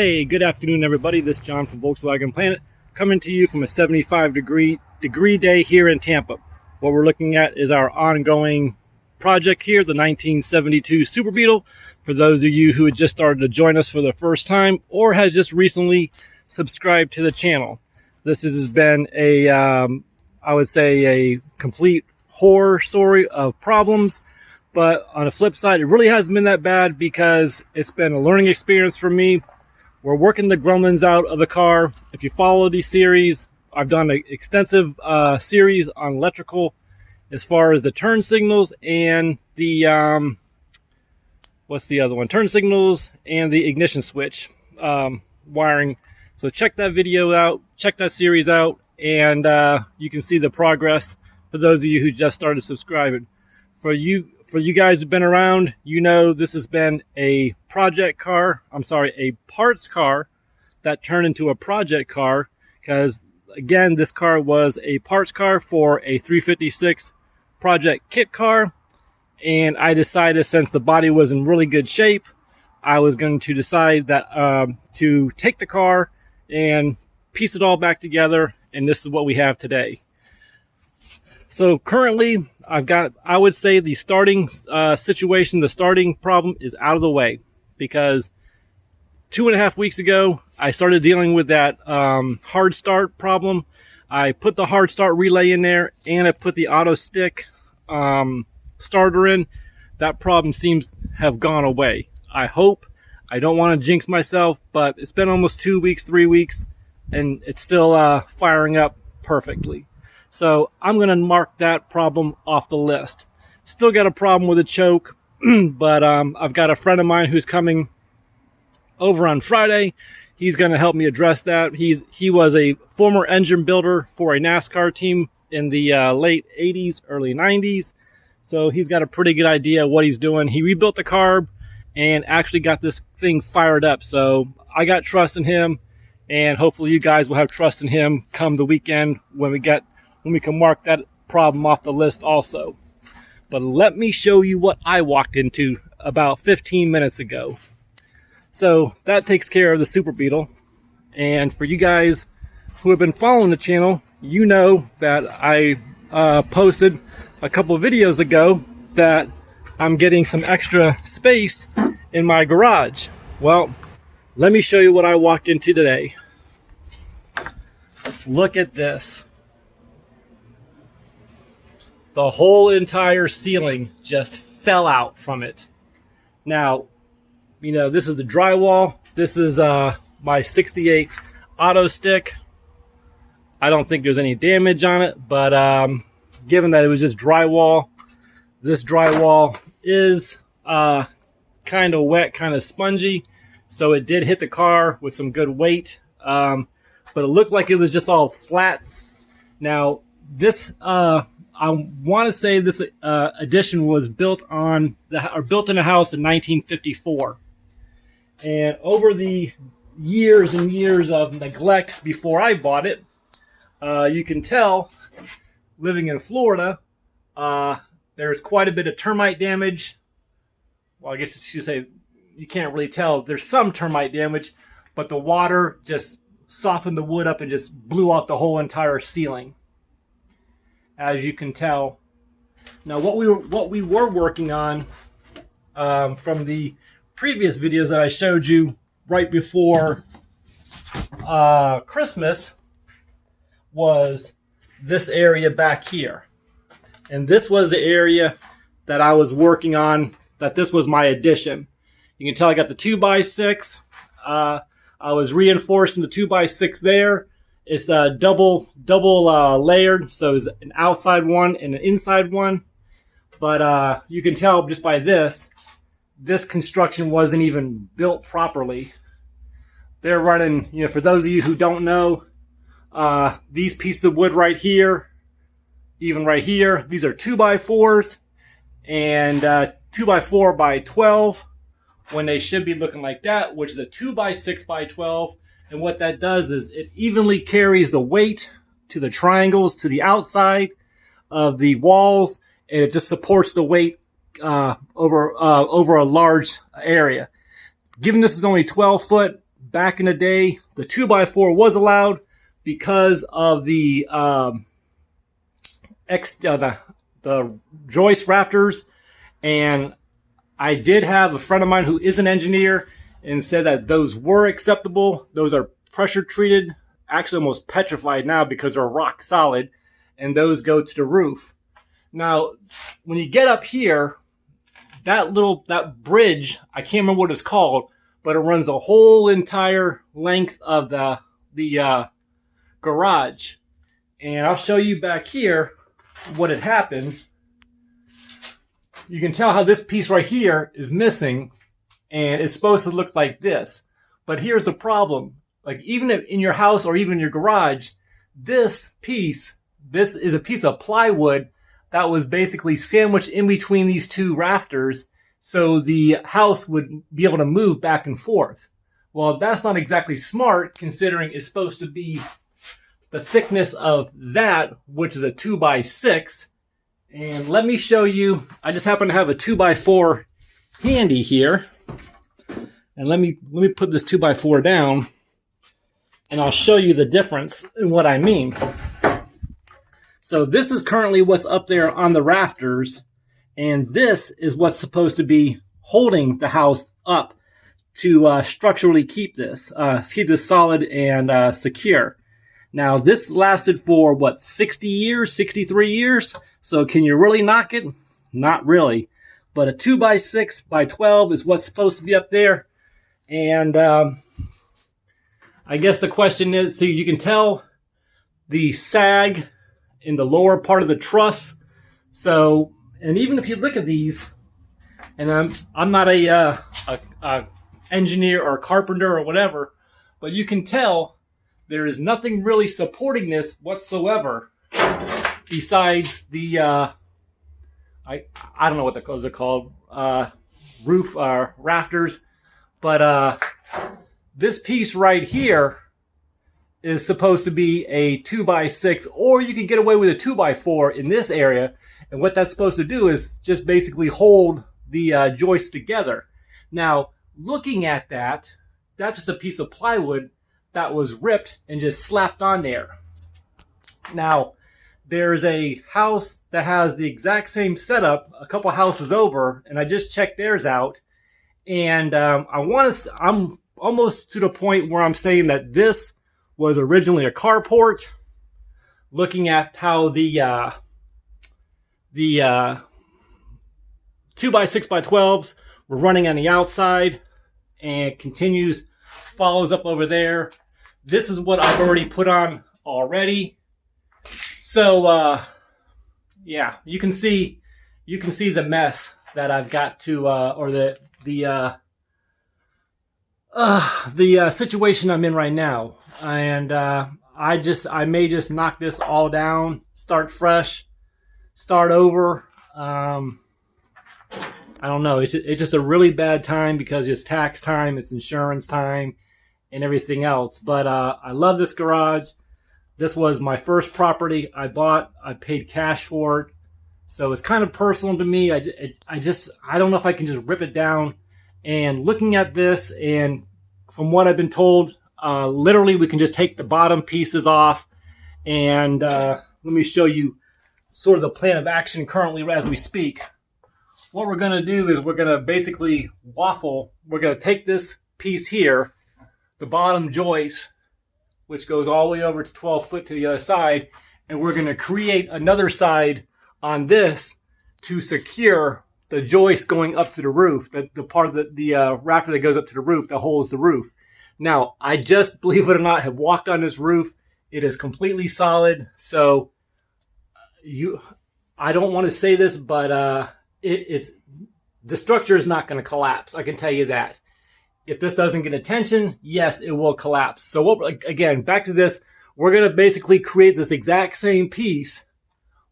Hey, good afternoon, everybody. This is John from Volkswagen Planet, coming to you from a 75-degree day here in Tampa. What we're looking at is our ongoing project here, the 1972 Super Beetle. For those of you who had just started to join us for the first time or has just recently subscribed to the channel, this has been a, I would say, a complete horror story of problems. But on the flip side, it really hasn't been that bad because it's been a learning experience for me. We're working the gremlins out of the car. If you follow these series, I've done an extensive series on electrical as far as the turn signals and the, what's the other one? Turn signals and the ignition switch wiring. So check that video out, check that series out, and you can see the progress for those of you who just started subscribing. For you guys who've been around, you know this has been a a parts car that turned into a project car, because again, this car was a parts car for a 356 project kit car, and I decided, since the body was in really good shape, I was going to decide that to take the car and piece it all back together, and this is what we have today. So currently, I would say the starting situation, the starting problem is out of the way, because 2.5 weeks ago, I started dealing with that hard start problem. I put the hard start relay in there, and I put the Autostick starter in. That problem seems to have gone away. I hope. I don't want to jinx myself, but it's been almost 2 weeks, 3 weeks, and it's still firing up perfectly. So I'm going to mark that problem off the list. Still got a problem with a choke, but I've got a friend of mine who's coming over on Friday. He's going to help me address that. He was a former engine builder for a NASCAR team in the late 80s, early 90s. So he's got a pretty good idea of what he's doing. He rebuilt the carb and actually got this thing fired up. So I got trust in him, and hopefully you guys will have trust in him come the weekend when we can mark that problem off the list also. But let me show you what I walked into about 15 minutes ago. So that takes care of the Super Beetle. And for you guys who have been following the channel, you know that I posted a couple of videos ago that I'm getting some extra space in my garage. Well, let me show you what I walked into today. Look at this. The whole entire ceiling just fell out from it. Now, you know, this is the drywall. This is my 68 Autostick. I don't think there's any damage on it, but given that it was just drywall, this drywall is kind of wet, kind of spongy, so it did hit the car with some good weight, but it looked like it was just all flat. Now, this I want to say this addition was built in a house in 1954, and over the years and years of neglect before I bought it, you can tell, living in Florida, there's quite a bit of termite damage. Well, I guess you should say you can't really tell. There's some termite damage, but the water just softened the wood up and just blew out the whole entire ceiling, as you can tell. Now, what we were working on from the previous videos that I showed you right before Christmas was this area back here. And this was the area that I was working on, that this was my addition. You can tell I got the 2x6. I was reinforcing the 2x6 there. It's double layered, so it's an outside one and an inside one. But you can tell just by this construction wasn't even built properly. They're running, you know, for those of you who don't know, these pieces of wood right here, even right here, these are 2x4s and 2x4x12, when they should be looking like that, which is a 2x6x12. And what that does is it evenly carries the weight to the triangles, to the outside of the walls, and it just supports the weight over a large area. Given this is only 12 foot, back in the day, the 2x4 was allowed because of the the joist rafters. And I did have a friend of mine who is an engineer and said that those were acceptable. Those are pressure treated, actually almost petrified now because they're rock solid, and those go to the roof. Now, when you get up here, that bridge, I can't remember what it's called, but it runs a whole entire length of the garage. And I'll show you back here what had happened. You can tell how this piece right here is missing, and it's supposed to look like this. But here's the problem. Like, even in your house or even in your garage, this is a piece of plywood that was basically sandwiched in between these two rafters, so the house would be able to move back and forth. Well, that's not exactly smart, considering it's supposed to be the thickness of that, which is a 2x6. And let me show you, I just happen to have a 2x4 handy here. And let me put this 2x4 down, and I'll show you the difference in what I mean. So this is currently what's up there on the rafters, and this is what's supposed to be holding the house up to structurally keep this solid and secure. Now, this lasted for, what, 60 years, 63 years? So can you really knock it? Not really. But a 2x6x12 is what's supposed to be up there. And I guess the question is, so you can tell the sag in the lower part of the truss. So, and even if you look at these, and I'm not a engineer or a carpenter or whatever, but you can tell there is nothing really supporting this whatsoever besides the I don't know what those are called, roof rafters, but this piece right here is supposed to be a 2x6, or you can get away with a 2x4 in this area. And what that's supposed to do is just basically hold the joists together. Now, looking at that, that's just a piece of plywood that was ripped and just slapped on there. Now, there's a house that has the exact same setup a couple houses over, and I just checked theirs out. And I'm almost to the point where I'm saying that this was originally a carport. Looking at how the 2x6x12s were running on the outside and follows up over there. This is what I've already put on already. So yeah, you can see the mess that I've got to, or the situation I'm in right now. And I may just knock this all down, start fresh, start over. I don't know. It's just a really bad time because it's tax time, it's insurance time, and everything else. But I love this garage. This was my first property I bought. I paid cash for it, so it's kind of personal to me. I don't know if I can just rip it down. And looking at this, and from what I've been told, literally we can just take the bottom pieces off. And let me show you sort of the plan of action currently as we speak. What we're going to do is we're going to basically waffle. We're going to take this piece here, the bottom joist, which goes all the way over to 12 foot to the other side, and we're going to create another side on this to secure the joist going up to the roof, the part of the rafter that goes up to the roof that holds the roof. Now, I just, believe it or not, have walked on this roof. It is completely solid. So I don't want to say this, but the structure is not going to collapse. I can tell you that. If this doesn't get attention, yes, it will collapse. So again, back to this, we're going to basically create this exact same piece,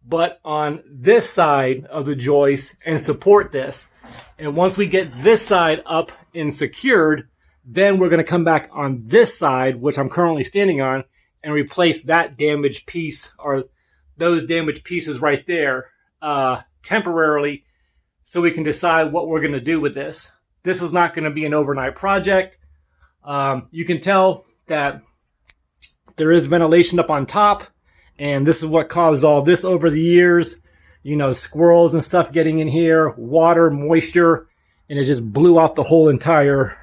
but on this side of the joist, and support this. And once we get this side up and secured, then we're going to come back on this side, which I'm currently standing on, and replace that damaged piece, or those damaged pieces right there, temporarily, so we can decide what we're going to do with this. This is not going to be an overnight project. You can tell that there is ventilation up on top, and this is what caused all this over the years. You know, squirrels and stuff getting in here, water, moisture, and it just blew out the whole entire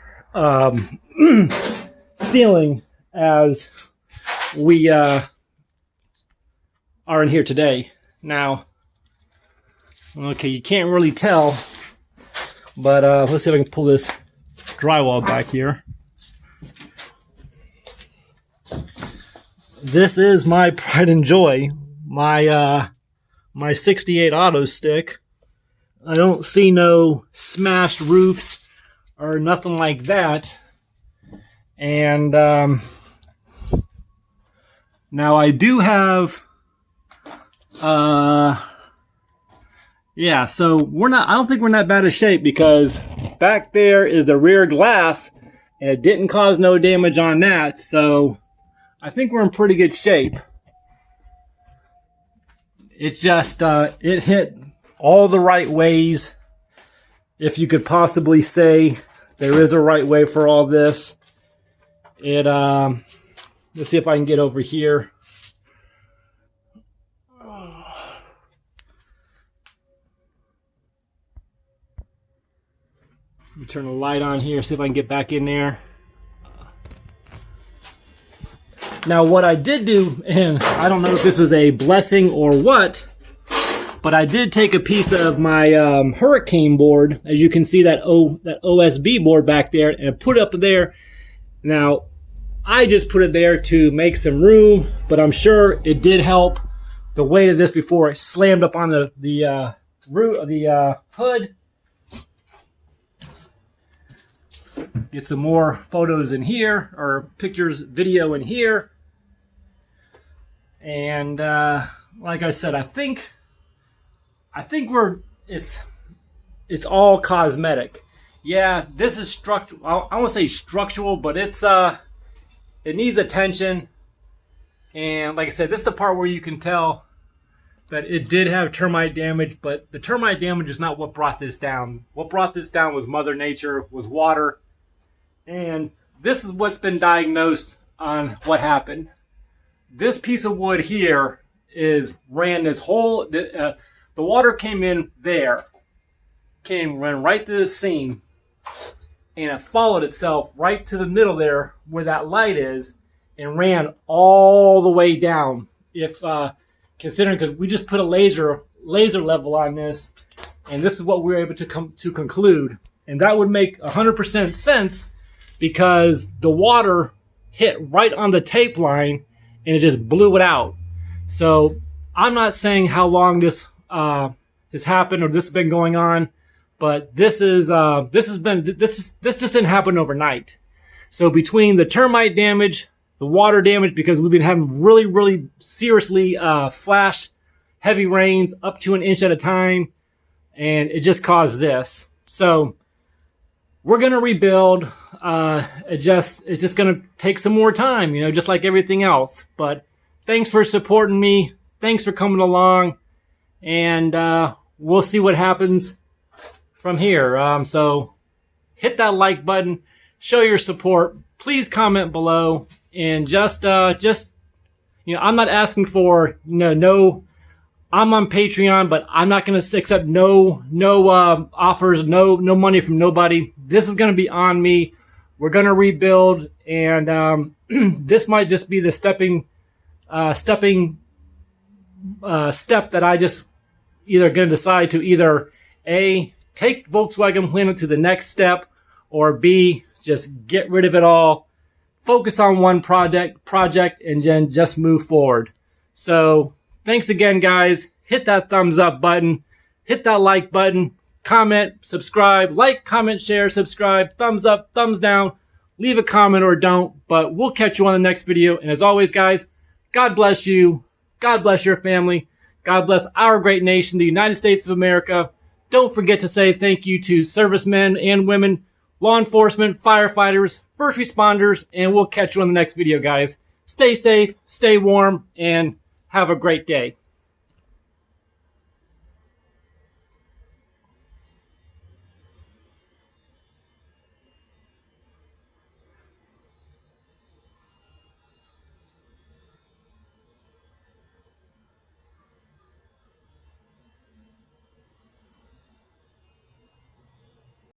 ceiling as we are in here today. Now, okay, you can't really tell, but let's see if I can pull this drywall back here. This is my pride and joy, my 68 Autostick. I don't see no smashed roofs or nothing like that. And now I do have yeah, so I don't think we're in that bad of shape, because back there is the rear glass and it didn't cause no damage on that. So I think we're in pretty good shape. It's just, it hit all the right ways. If you could possibly say there is a right way for all this. It, let's see if I can get over here. Let me turn the light on here, see if I can get back in there. Now, what I did do, and I don't know if this was a blessing or what, but I did take a piece of my hurricane board, as you can see that OSB board back there, and put it up there. Now, I just put it there to make some room, but I'm sure it did help. The weight of this before it slammed up on the hood. Get some more photos in here, or pictures, video in here. And like I said, I think it's all cosmetic. Yeah, this is structural. I won't say structural, but it needs attention. And like I said, this is the part where you can tell that it did have termite damage, but the termite damage is not what brought this down. What brought this down was Mother Nature, was water. And this is what's been diagnosed on what happened. This piece of wood here ran this whole, the water came in there, ran right to the seam, and it followed itself right to the middle there where that light is, and ran all the way down. If considering, because we just put a laser level on this, and this is what we were able to conclude, and that would make 100% sense, because the water hit right on the tape line and it just blew it out. So I'm not saying how long this has happened or this has been going on, but this just didn't happen overnight. So between the termite damage, the water damage, because we've been having really seriously flash heavy rains up to 1 inch at a time, and it just caused this. So we're gonna rebuild. It's just gonna take some more time, you know, just like everything else. But thanks for supporting me. Thanks for coming along, and we'll see what happens from here. So hit that like button, show your support. Please comment below, and just you know, I'm not asking for, you know, no. I'm on Patreon, but I'm not going to accept no offers, no money from nobody. This is going to be on me. We're going to rebuild, and this might just be the step that I just either going to decide to either A, take Volkswagen Planet to the next step, or B, just get rid of it all, focus on one project, and then just move forward. So thanks again, guys. Hit that thumbs up button. Hit that like button. Comment, subscribe, like, comment, share, subscribe, thumbs up, thumbs down. Leave a comment or don't, but we'll catch you on the next video. And as always, guys, God bless you. God bless your family. God bless our great nation, the United States of America. Don't forget to say thank you to servicemen and women, law enforcement, firefighters, first responders, and we'll catch you on the next video, guys. Stay safe, stay warm, and have a great day.